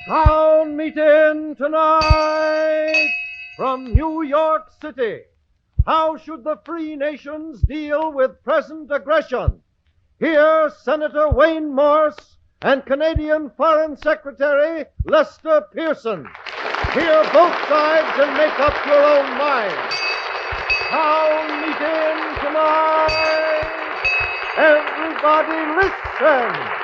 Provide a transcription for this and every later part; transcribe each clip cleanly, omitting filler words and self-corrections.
Town meeting tonight from New York City. How should the free nations deal with present aggression? Here, Senator Wayne Morse and Canadian Foreign Secretary Lester Pearson. Hear both sides and make up your own mind. Town meeting tonight. Everybody listen.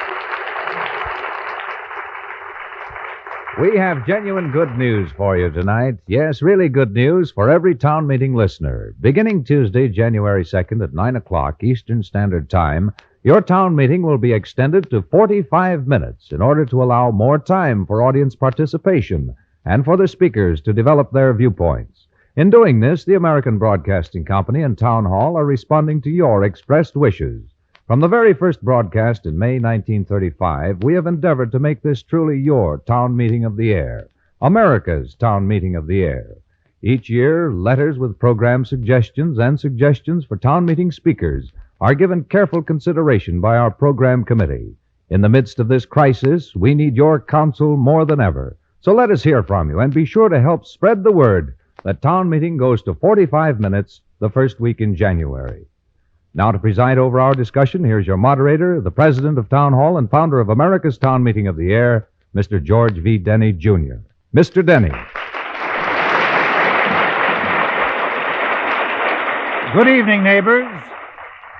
We have genuine good news for you tonight. Yes, really good news for every town meeting listener. Beginning Tuesday, January 2nd at 9 o'clock Eastern Standard Time, your town meeting will be extended to 45 minutes in order to allow more time for audience participation and for the speakers to develop their viewpoints. In doing this, the American Broadcasting Company and Town Hall are responding to your expressed wishes. From the very first broadcast in May 1935, we have endeavored to make this truly your town meeting of the air, America's town meeting of the air. Each year, letters with program suggestions and suggestions for town meeting speakers are given careful consideration by our program committee. In the midst of this crisis, we need your counsel more than ever. So let us hear from you, and be sure to help spread the word that town meeting goes to 45 minutes the first week in January. Now, to preside over our discussion, here's your moderator, the president of Town Hall and founder of America's Town Meeting of the Air, Mr. George V. Denny, Jr. Mr. Denny. Good evening, neighbors.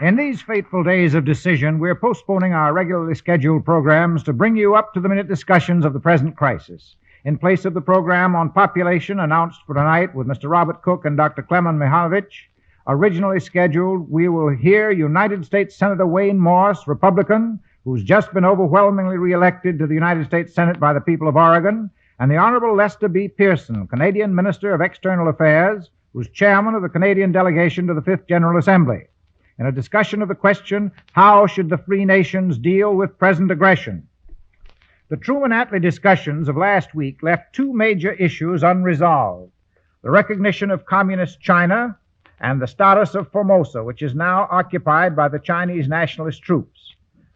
In these fateful days of decision, we're postponing our regularly scheduled programs to bring you up-to-the-minute discussions of the present crisis. In place of the program on population announced for tonight with Mr. Robert Cook and Dr. Clement Mihailovich, originally scheduled, we will hear United States Senator Wayne Morse, Republican, who's just been overwhelmingly reelected to the United States Senate by the people of Oregon, and the Honorable Lester B. Pearson, Canadian Minister of External Affairs, who's chairman of the Canadian delegation to the Fifth General Assembly, in a discussion of the question, how should the free nations deal with present aggression? The Truman-Attlee discussions of last week left two major issues unresolved: the recognition of Communist China and the status of Formosa, which is now occupied by the Chinese nationalist troops.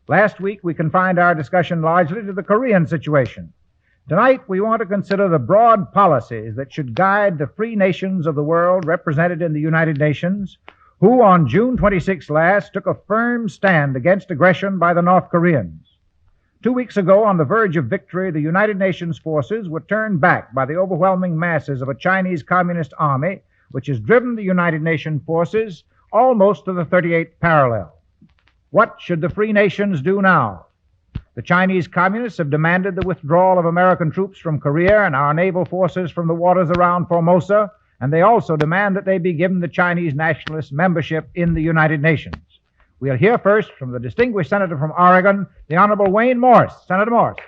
Last week, we confined our discussion largely to the Korean situation. Tonight, we want to consider the broad policies that should guide the free nations of the world represented in the United Nations, who on June 26 last took a firm stand against aggression by the North Koreans. 2 weeks ago, on the verge of victory, the United Nations forces were turned back by the overwhelming masses of a Chinese Communist army, which has driven the United Nations forces almost to the 38th parallel. What should the free nations do now? The Chinese Communists have demanded the withdrawal of American troops from Korea and our naval forces from the waters around Formosa, and they also demand that they be given the Chinese nationalist membership in the United Nations. We'll hear first from the distinguished senator from Oregon, the Honorable Wayne Morse. Senator Morse.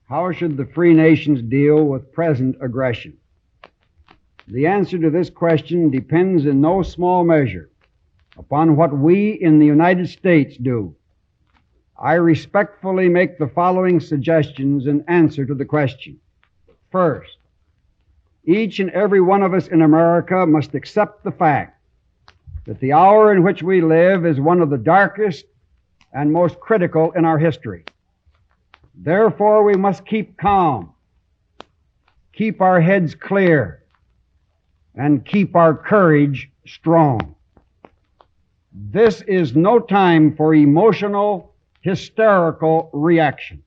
How should the free nations deal with present aggression? The answer to this question depends in no small measure upon what we in the United States do. I respectfully make the following suggestions in answer to the question. First, each and every one of us in America must accept the fact that the hour in which we live is one of the darkest and most critical in our history. Therefore, we must keep calm, keep our heads clear, and keep our courage strong. This is no time for emotional, hysterical reaction.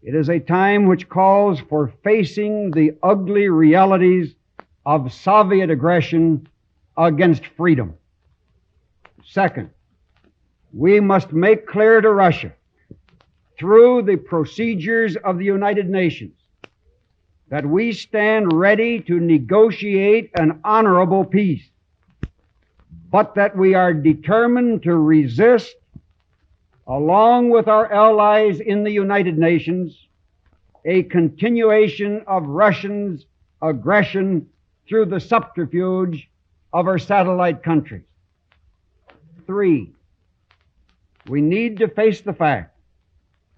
It is a time which calls for facing the ugly realities of Soviet aggression against freedom. Second, we must make clear to Russia, through the procedures of the United Nations, that we stand ready to negotiate an honorable peace, but that we are determined to resist, along with our allies in the United Nations, a continuation of Russia's aggression through the subterfuge of our satellite countries. 3, we need to face the fact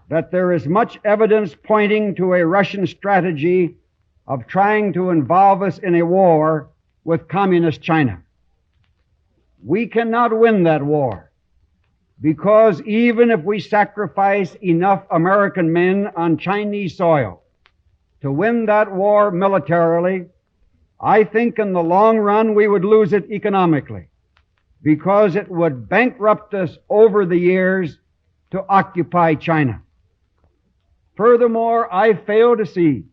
that there is much evidence pointing to a Russian strategy of trying to involve us in a war with communist China. We cannot win that war, because even if we sacrifice enough American men on Chinese soil to win that war militarily, I think in the long run we would lose it economically, because it would bankrupt us over the years to occupy China. Furthermore, I fail to see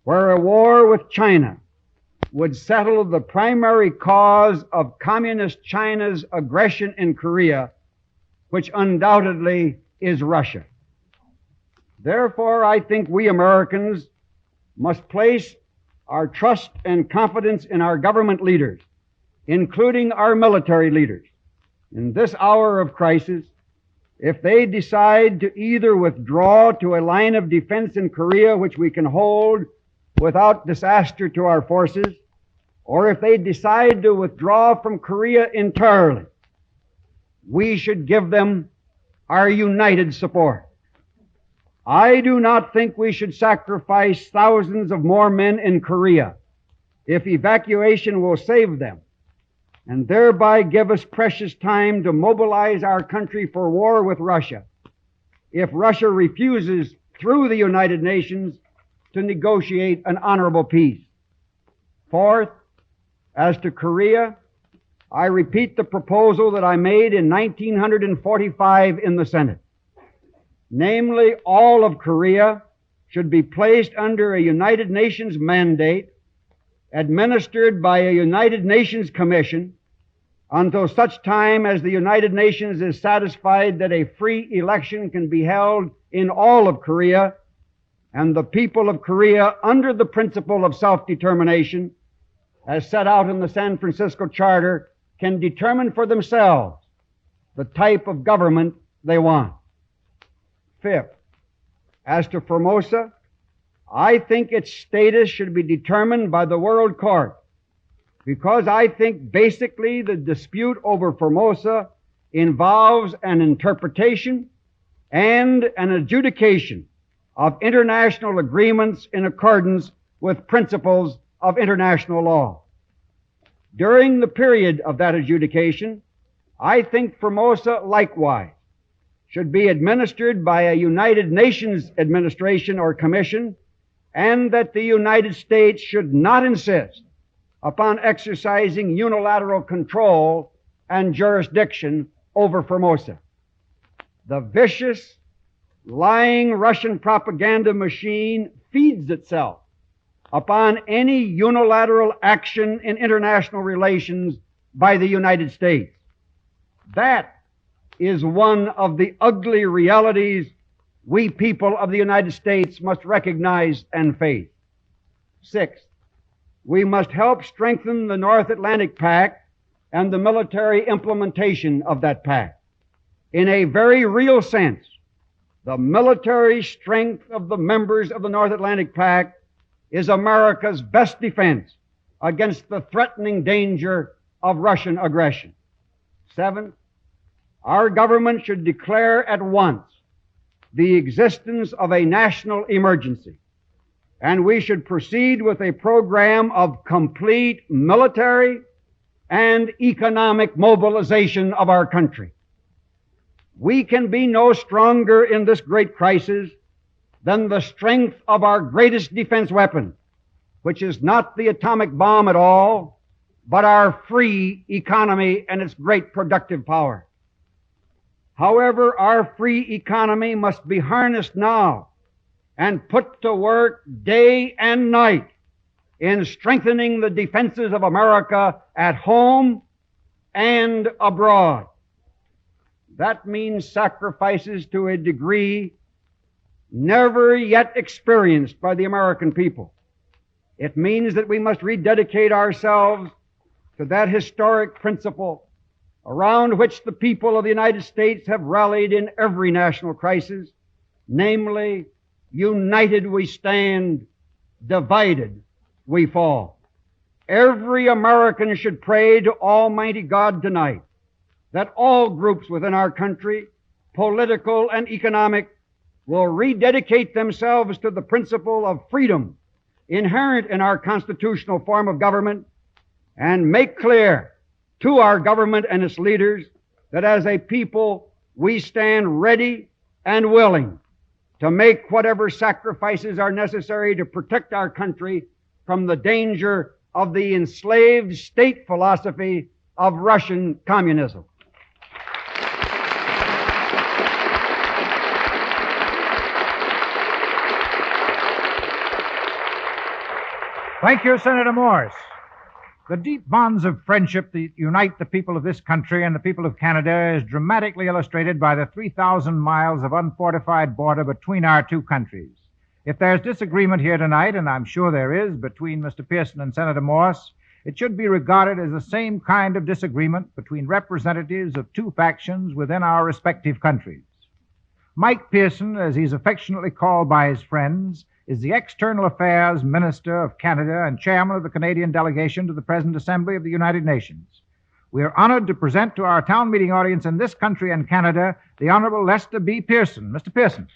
where a war with China would settle the primary cause of communist China's aggression in Korea, which undoubtedly is Russia. Therefore, I think we Americans must place our trust and confidence in our government leaders, including our military leaders. In this hour of crisis, if they decide to either withdraw to a line of defense in Korea which we can hold without disaster to our forces, or if they decide to withdraw from Korea entirely, we should give them our united support. I do not think we should sacrifice thousands of more men in Korea if evacuation will save them, and thereby give us precious time to mobilize our country for war with Russia, if Russia refuses, through the United Nations, to negotiate an honorable peace. Fourth, as to Korea, I repeat the proposal that I made in 1945 in the Senate. Namely, all of Korea should be placed under a United Nations mandate administered by a United Nations Commission until such time as the United Nations is satisfied that a free election can be held in all of Korea, and the people of Korea, under the principle of self-determination, as set out in the San Francisco Charter, can determine for themselves the type of government they want. Fifth, as to Formosa, I think its status should be determined by the World Court, because I think basically the dispute over Formosa involves an interpretation and an adjudication of international agreements in accordance with principles of international law. During the period of that adjudication, I think Formosa likewise should be administered by a United Nations administration or commission, and that the United States should not insist upon exercising unilateral control and jurisdiction over Formosa. The vicious, lying Russian propaganda machine feeds itself upon any unilateral action in international relations by the United States. That is one of the ugly realities we people of the United States must recognize and face. Sixth, we must help strengthen the North Atlantic Pact and the military implementation of that pact. In a very real sense, the military strength of the members of the North Atlantic Pact is America's best defense against the threatening danger of Russian aggression. Seventh, our government should declare at once the existence of a national emergency, and we should proceed with a program of complete military and economic mobilization of our country. We can be no stronger in this great crisis than the strength of our greatest defense weapon, which is not the atomic bomb at all, but our free economy and its great productive power. However, our free economy must be harnessed now and put to work day and night in strengthening the defenses of America at home and abroad. That means sacrifices to a degree never yet experienced by the American people. It means that we must rededicate ourselves to that historic principle around which the people of the United States have rallied in every national crisis, namely, united we stand, divided we fall. Every American should pray to Almighty God tonight that all groups within our country, political and economic, will rededicate themselves to the principle of freedom inherent in our constitutional form of government and make clear to our government and its leaders that as a people we stand ready and willing to make whatever sacrifices are necessary to protect our country from the danger of the enslaved state philosophy of Russian communism. Thank you, Senator Morse. The deep bonds of friendship that unite the people of this country and the people of Canada is dramatically illustrated by the 3,000 miles of unfortified border between our two countries. If there's disagreement here tonight, and I'm sure there is, between Mr. Pearson and Senator Morse, it should be regarded as the same kind of disagreement between representatives of two factions within our respective countries. Mike Pearson, as he's affectionately called by his friends, is the External Affairs Minister of Canada and Chairman of the Canadian delegation to the present Assembly of the United Nations. We are honored to present to our town meeting audience in this country and Canada the Honorable Lester B. Pearson. Mr. Pearson.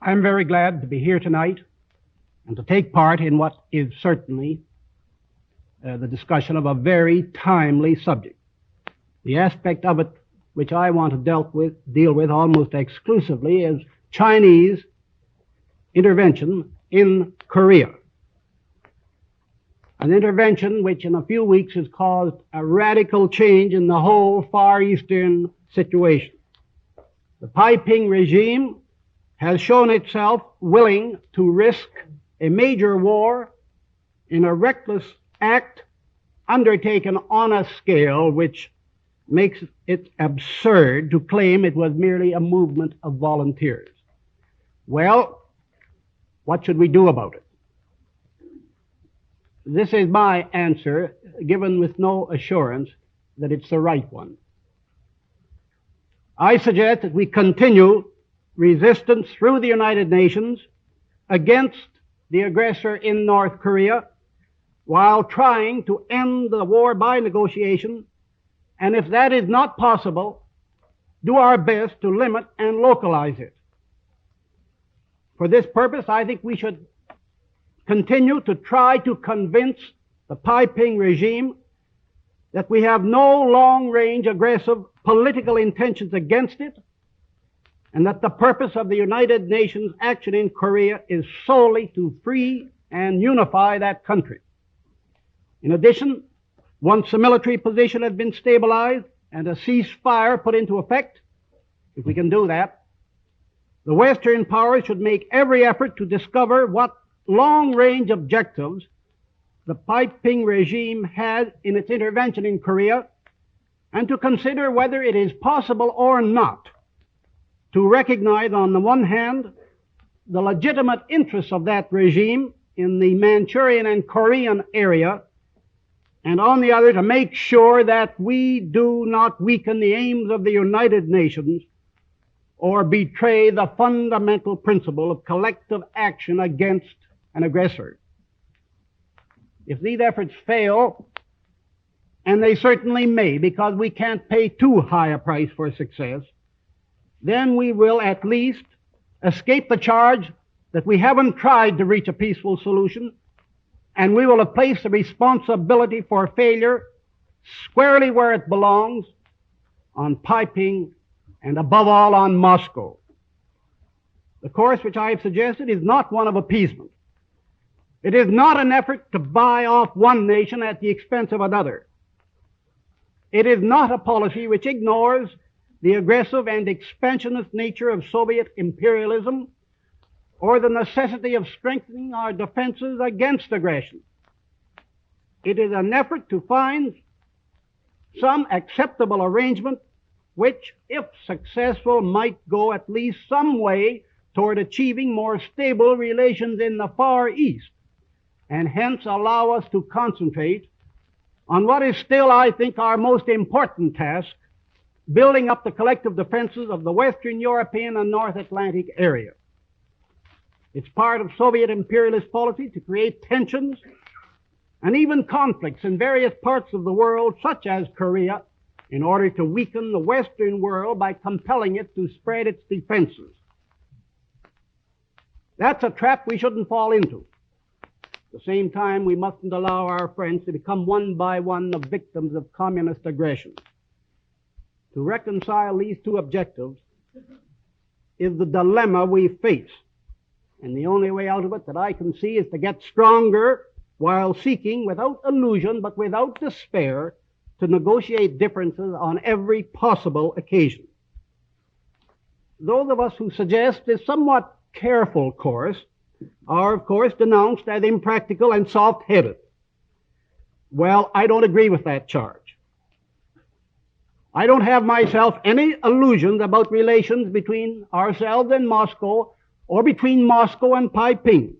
I'm very glad to be here tonight and to take part in what is certainly the discussion of a very timely subject. The aspect of it which I want to deal with almost exclusively is Chinese intervention in Korea. An intervention which in a few weeks has caused a radical change in the whole Far Eastern situation. The Taiping regime has shown itself willing to risk a major war in a reckless act undertaken on a scale which makes it absurd to claim it was merely a movement of volunteers. Well, what should we do about it? This is my answer, given with no assurance that it's the right one. I suggest that we continue resistance through the United Nations against the aggressor in North Korea while trying to end the war by negotiation, and if that is not possible, do our best to limit and localize it. For this purpose, I think we should continue to try to convince the Taiping regime that we have no long-range aggressive political intentions against it, and that the purpose of the United Nations action in Korea is solely to free and unify that country. In addition, once the military position has been stabilized and a ceasefire put into effect, if we can do that, the Western powers should make every effort to discover what long-range objectives the Taiping regime has in its intervention in Korea, and to consider whether it is possible or not to recognize, on the one hand, the legitimate interests of that regime in the Manchurian and Korean area, and on the other, to make sure that we do not weaken the aims of the United Nations or betray the fundamental principle of collective action against an aggressor. If these efforts fail, and they certainly may, because we can't pay too high a price for success, then we will at least escape the charge that we haven't tried to reach a peaceful solution, and we will have placed the responsibility for failure squarely where it belongs, on Taiping and above all on Moscow. The course which I have suggested is not one of appeasement. It is not an effort to buy off one nation at the expense of another. It is not a policy which ignores the aggressive and expansionist nature of Soviet imperialism or the necessity of strengthening our defenses against aggression. It is an effort to find some acceptable arrangement which, if successful, might go at least some way toward achieving more stable relations in the Far East, and hence allow us to concentrate on what is still, I think, our most important task, building up the collective defenses of the Western European and North Atlantic area. It's part of Soviet imperialist policy to create tensions and even conflicts in various parts of the world, such as Korea, in order to weaken the Western world by compelling it to spread its defenses. That's a trap we shouldn't fall into. At the same time, we mustn't allow our friends to become one by one the victims of communist aggression. To reconcile these two objectives is the dilemma we face. And the only way out of it that I can see is to get stronger while seeking, without illusion but without despair, to negotiate differences on every possible occasion. Those of us who suggest this somewhat careful course are, of course, denounced as impractical and soft-headed. Well, I don't agree with that charge. I don't have myself any illusions about relations between ourselves and Moscow or between Moscow and Peiping.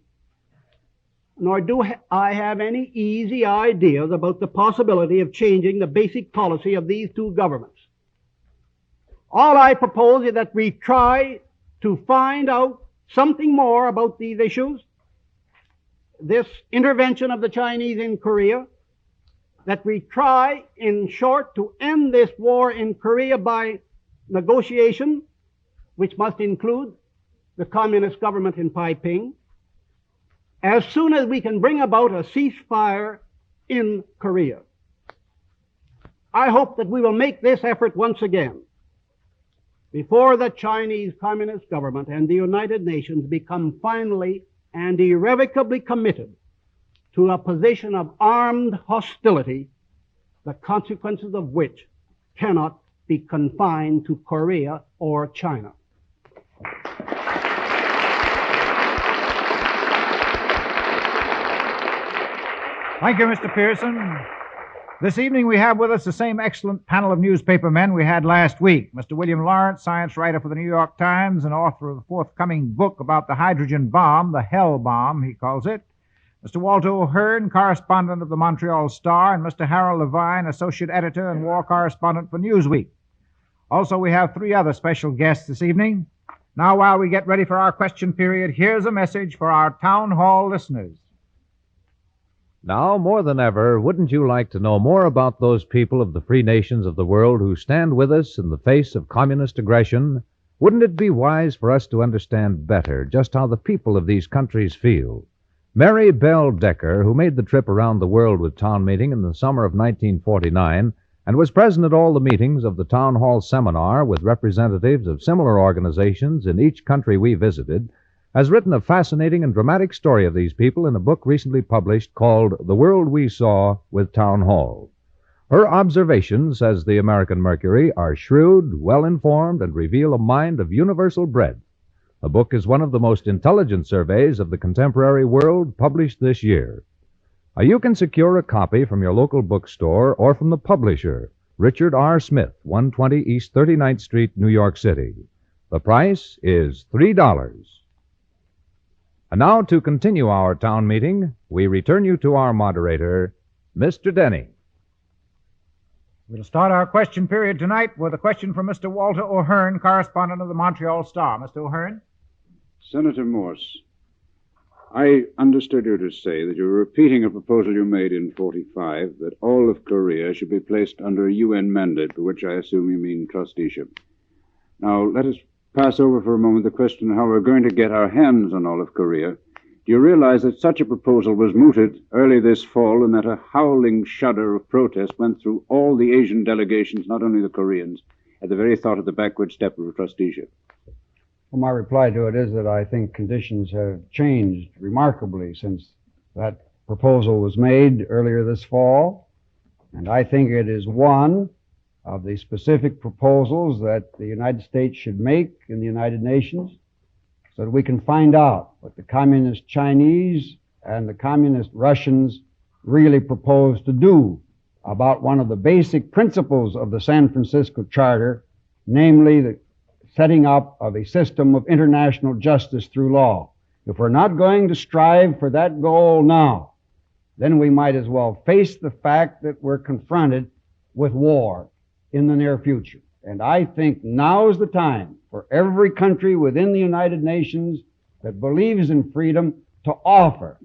Nor do I have any easy ideas about the possibility of changing the basic policy of these two governments. All I propose is that we try to find out something more about these issues, this intervention of the Chinese in Korea, that we try, in short, to end this war in Korea by negotiation, which must include the communist government in Peiping, as soon as we can bring about a ceasefire in Korea. I hope that we will make this effort once again before the Chinese Communist government and the United Nations become finally and irrevocably committed to a position of armed hostility, the consequences of which cannot be confined to Korea or China. Thank you, Mr. Pearson. This evening we have with us the same excellent panel of newspaper men we had last week. Mr. William Lawrence, science writer for the New York Times and author of the forthcoming book about the hydrogen bomb, the Hell Bomb, he calls it. Mr. Walter O'Hearn, correspondent of the Montreal Star, and Mr. Harold Levine, associate editor and war correspondent for Newsweek. Also, we have three other special guests this evening. Now, while we get ready for our question period, here's a message for our town hall listeners. Now, more than ever, wouldn't you like to know more about those people of the free nations of the world who stand with us in the face of communist aggression? Wouldn't it be wise for us to understand better just how the people of these countries feel? Mary Bell Decker, who made the trip around the world with Town Meeting in the summer of 1949 and was present at all the meetings of the Town Hall Seminar with representatives of similar organizations in each country we visited, has written a fascinating and dramatic story of these people in a book recently published called The World We Saw with Town Hall. Her observations, says the American Mercury, are shrewd, well-informed, and reveal a mind of universal breadth. The book is one of the most intelligent surveys of the contemporary world published this year. You can secure a copy from your local bookstore or from the publisher, Richard R. Smith, 120 East 39th Street, New York City. The price is $3. And now, to continue our town meeting, we return you to our moderator, Mr. Denny. We'll start our question period tonight with a question from Mr. Walter O'Hearn, correspondent of the Montreal Star. Mr. O'Hearn? Senator Morse, I understood you to say that you were repeating a proposal you made in 45 that all of Korea should be placed under a UN mandate, by which I assume you mean trusteeship. Now, let us pass over for a moment the question of how we're going to get our hands on all of Korea. Do you realize that such a proposal was mooted early this fall and that a howling shudder of protest went through all the Asian delegations, not only the Koreans, at the very thought of the backward step of trusteeship? Well, my reply to it is that I think conditions have changed remarkably since that proposal was made earlier this fall, and I think it is one of the specific proposals that the United States should make in the United Nations so that we can find out what the communist Chinese and the communist Russians really propose to do about one of the basic principles of the San Francisco Charter, namely the setting up of a system of international justice through law. If we're not going to strive for that goal now, then we might as well face the fact that we're confronted with war in the near future. And I think now is the time for every country within the United Nations that believes in freedom to offer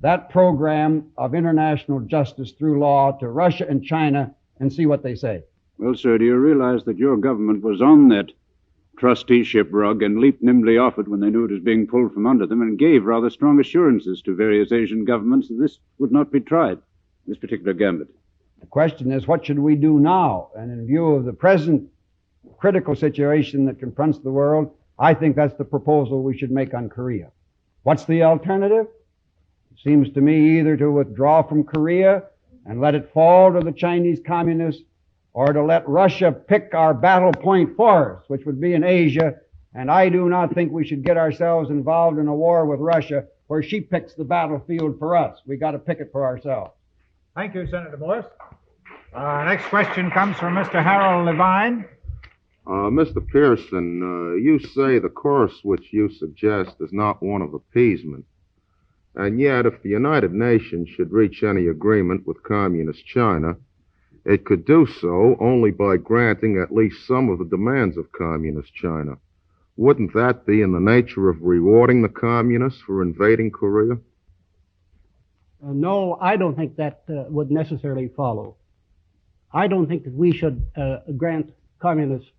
that program of international justice through law to Russia and China and see what they say. Well, sir, do you realize that your government was on that trusteeship rug and leaped nimbly off it when they knew it was being pulled from under them and gave rather strong assurances to various Asian governments that this would not be tried, this particular gambit? The question is, what should we do now? And in view of the present critical situation that confronts the world, I think that's the proposal we should make on Korea. What's the alternative? It seems to me either to withdraw from Korea and let it fall to the Chinese communists, or to let Russia pick our battle point for us, which would be in Asia. And I do not think we should get ourselves involved in a war with Russia where she picks the battlefield for us. We got to pick it for ourselves. Thank you, Senator Morse. Next question comes from Mr. Harold Levine. Mr. Pearson, you say the course which you suggest is not one of appeasement. And yet, if the United Nations should reach any agreement with Communist China, it could do so only by granting at least some of the demands of Communist China. Wouldn't that be in the nature of rewarding the Communists for invading Korea? No, I don't think that would necessarily follow. I don't think that we should grant Communist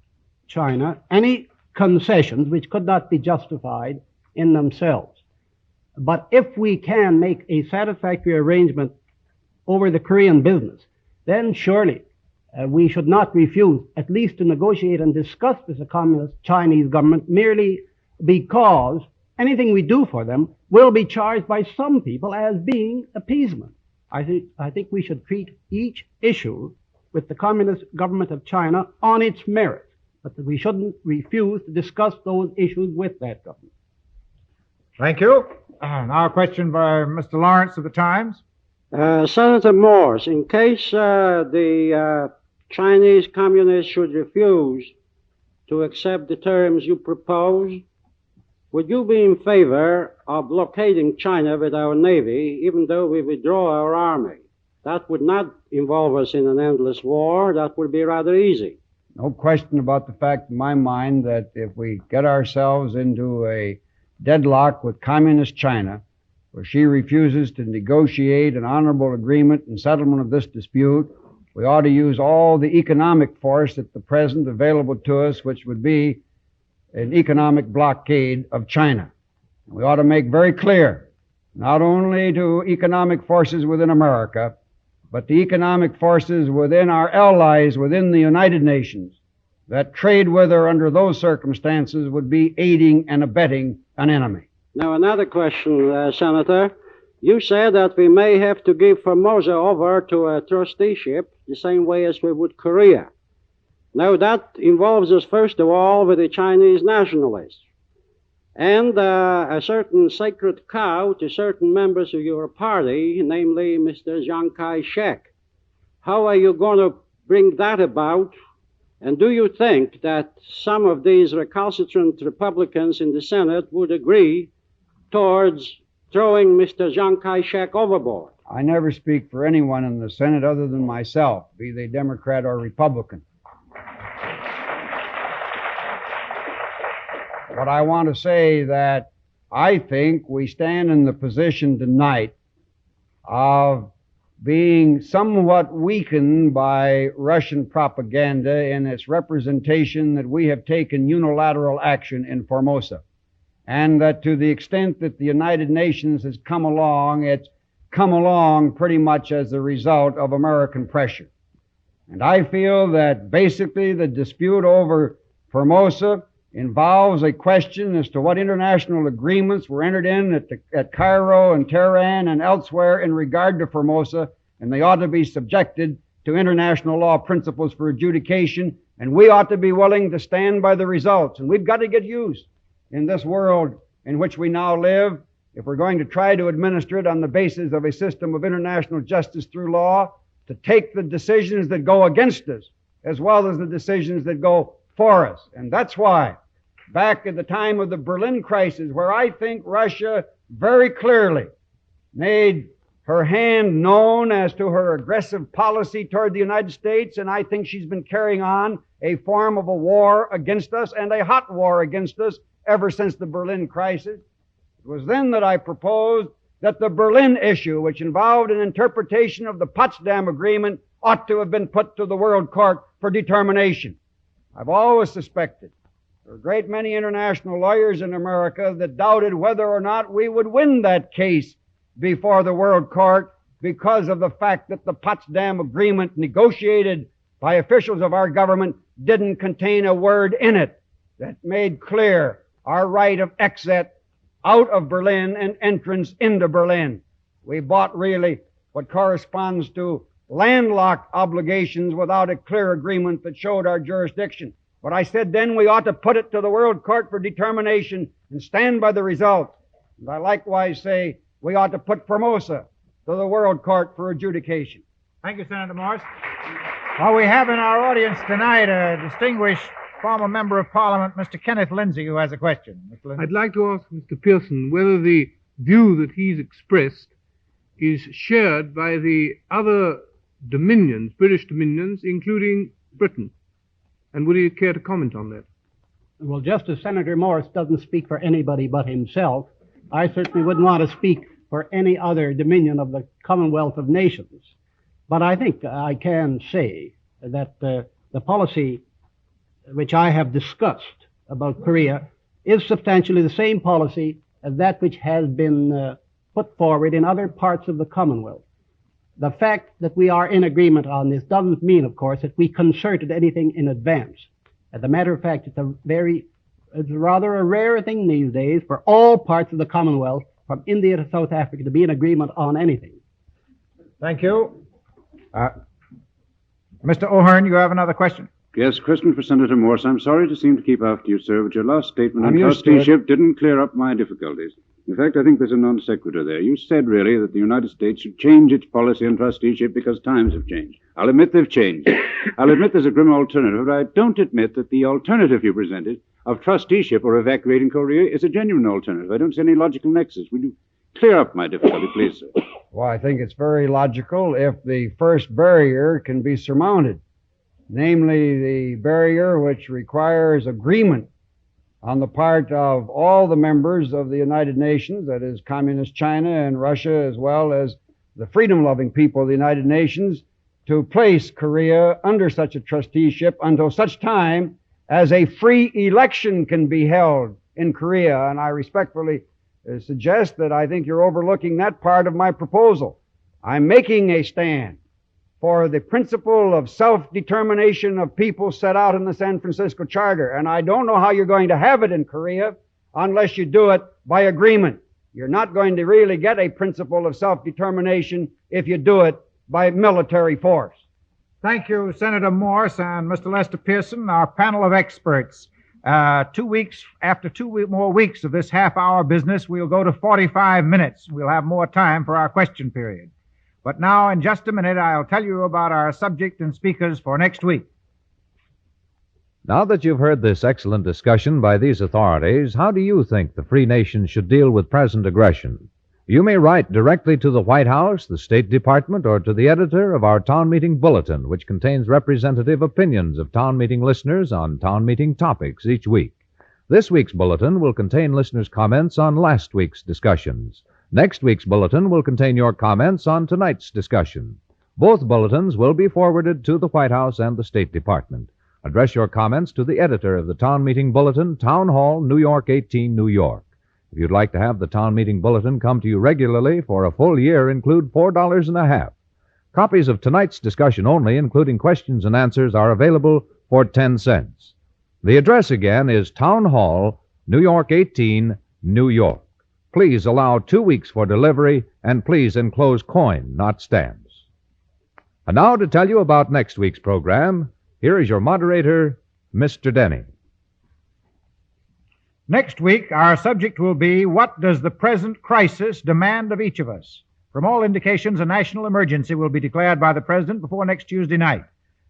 China any concessions which could not be justified in themselves. But if we can make a satisfactory arrangement over the Korean business, then surely we should not refuse at least to negotiate and discuss with the Communist Chinese government merely because anything we do for them will be charged by some people as being appeasement. I think we should treat each issue with the Communist government of China on its merit, but that we shouldn't refuse to discuss those issues with that government. Thank you. Now a question by Mr. Lawrence of the Times. Senator Morse, in case the Chinese communists should refuse to accept the terms you propose, would you be in favor of blockading China with our Navy, even though we withdraw our Army? That would not involve us in an endless war. That would be rather easy. No question about the fact in my mind that if we get ourselves into a deadlock with Communist China, where she refuses to negotiate an honorable agreement and settlement of this dispute, we ought to use all the economic force at the present available to us, which would be an economic blockade of China. We ought to make very clear, not only to economic forces within America, but the economic forces within our allies within the United Nations, that trade with her under those circumstances would be aiding and abetting an enemy. Now, another question, Senator. You said that we may have to give Formosa over to a trusteeship the same way as we would Korea. Now, that involves us, first of all, with the Chinese nationalists and a certain sacred cow to certain members of your party, namely Mr. Chiang Kai-shek. How are you going to bring that about? And do you think that some of these recalcitrant Republicans in the Senate would agree towards throwing Mr. Chiang Kai-shek overboard? I never speak for anyone in the Senate other than myself, be they Democrat or Republican. But I want to say that I think we stand in the position tonight of being somewhat weakened by Russian propaganda in its representation that we have taken unilateral action in Formosa. And that to the extent that the United Nations has come along, it's come along pretty much as a result of American pressure. And I feel that basically the dispute over Formosa involves a question as to what international agreements were entered in at Cairo and Tehran and elsewhere in regard to Formosa, and they ought to be subjected to international law principles for adjudication, and we ought to be willing to stand by the results. And we've got to get used in this world in which we now live, if we're going to try to administer it on the basis of a system of international justice through law, to take the decisions that go against us as well as the decisions that go for us. And that's why, back at the time of the Berlin crisis, where I think Russia very clearly made her hand known as to her aggressive policy toward the United States, and I think she's been carrying on a form of a war against us and a hot war against us ever since the Berlin crisis. It was then that I proposed that the Berlin issue, which involved an interpretation of the Potsdam Agreement, ought to have been put to the World Court for determination. I've always suspected there are a great many international lawyers in America that doubted whether or not we would win that case before the World Court because of the fact that the Potsdam Agreement negotiated by officials of our government didn't contain a word in it that made clear our right of exit out of Berlin and entrance into Berlin. We bought really what corresponds to landlocked obligations without a clear agreement that showed our jurisdiction. But I said then we ought to put it to the World Court for determination and stand by the result. And I likewise say we ought to put Formosa to the World Court for adjudication. Thank you, Senator Morse. Well, we have in our audience tonight a distinguished former member of Parliament, Mr. Kenneth Lindsay, who has a question. Mr. Lindsay. I'd like to ask Mr. Pearson whether the view that he's expressed is shared by the other dominions, British dominions, including Britain. And would you care to comment on that? Well, just as Senator Morse doesn't speak for anybody but himself, I certainly wouldn't want to speak for any other dominion of the Commonwealth of Nations. But I think I can say that the policy which I have discussed about Korea is substantially the same policy as that which has been put forward in other parts of the Commonwealth. The fact that we are in agreement on this doesn't mean, of course, that we concerted anything in advance. As a matter of fact, it's rather a rare thing these days for all parts of the Commonwealth, from India to South Africa, to be in agreement on anything. Thank you. Mr. O'Hearn, you have another question? Yes, question for Senator Morse. I'm sorry to seem to keep after you, sir, but your last statement I'm on used to it. trusteeship didn't clear up my difficulties. In fact, I think there's a non sequitur there. You said, really, that the United States should change its policy on trusteeship because times have changed. I'll admit they've changed. I'll admit there's a grim alternative, but I don't admit that the alternative you presented of trusteeship or evacuating Korea is a genuine alternative. I don't see any logical nexus. Will you clear up my difficulty, please, sir? Well, I think it's very logical if the first barrier can be surmounted, namely the barrier which requires agreement on the part of all the members of the United Nations, that is, Communist China and Russia, as well as the freedom-loving people of the United Nations, to place Korea under such a trusteeship until such time as a free election can be held in Korea. And I respectfully suggest that I think you're overlooking that part of my proposal. I'm making a stand for the principle of self-determination of people set out in the San Francisco Charter. And I don't know how you're going to have it in Korea unless you do it by agreement. You're not going to really get a principle of self-determination if you do it by military force. Thank you, Senator Morse and Mr. Lester Pearson, our panel of experts. 2 weeks, after more weeks of this half-hour business, we'll go to 45 minutes. We'll have more time for our question period. But now, in just a minute, I'll tell you about our subject and speakers for next week. Now that you've heard this excellent discussion by these authorities, how do you think the free nation should deal with present aggression? You may write directly to the White House, the State Department, or to the editor of our Town Meeting Bulletin, which contains representative opinions of town meeting listeners on town meeting topics each week. This week's bulletin will contain listeners' comments on last week's discussions. Next week's bulletin will contain your comments on tonight's discussion. Both bulletins will be forwarded to the White House and the State Department. Address your comments to the editor of the Town Meeting Bulletin, Town Hall, New York 18, New York. If you'd like to have the Town Meeting Bulletin come to you regularly for a full year, include $4.50. Copies of tonight's discussion only, including questions and answers, are available for 10 cents. The address again is Town Hall, New York 18, New York. Please allow 2 weeks for delivery, and please enclose coin, not stamps. And now to tell you about next week's program, here is your moderator, Mr. Denny. Next week, our subject will be, what does the present crisis demand of each of us? From all indications, a national emergency will be declared by the President before next Tuesday night.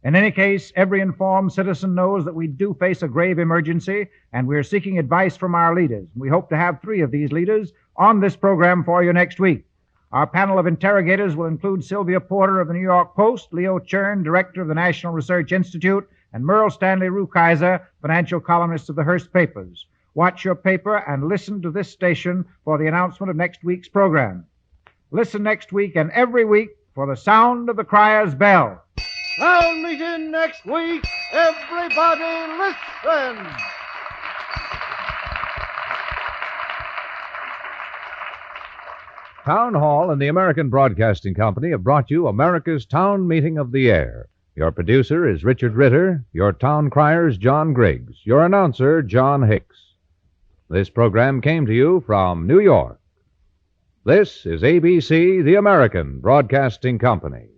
In any case, every informed citizen knows that we do face a grave emergency, and we're seeking advice from our leaders. We hope to have 3 of these leaders on this program for you next week. Our panel of interrogators will include Sylvia Porter of the New York Post, Leo Chern, director of the National Research Institute, and Merle Stanley Rukeyser, financial columnist of the Hearst Papers. Watch your paper and listen to this station for the announcement of next week's program. Listen next week and every week for the sound of the crier's bell. Town meeting next week. Everybody listen. Town Hall and the American Broadcasting Company have brought you America's Town Meeting of the Air. Your producer is Richard Ritter. Your town crier is John Griggs. Your announcer, John Hicks. This program came to you from New York. This is ABC, the American Broadcasting Company.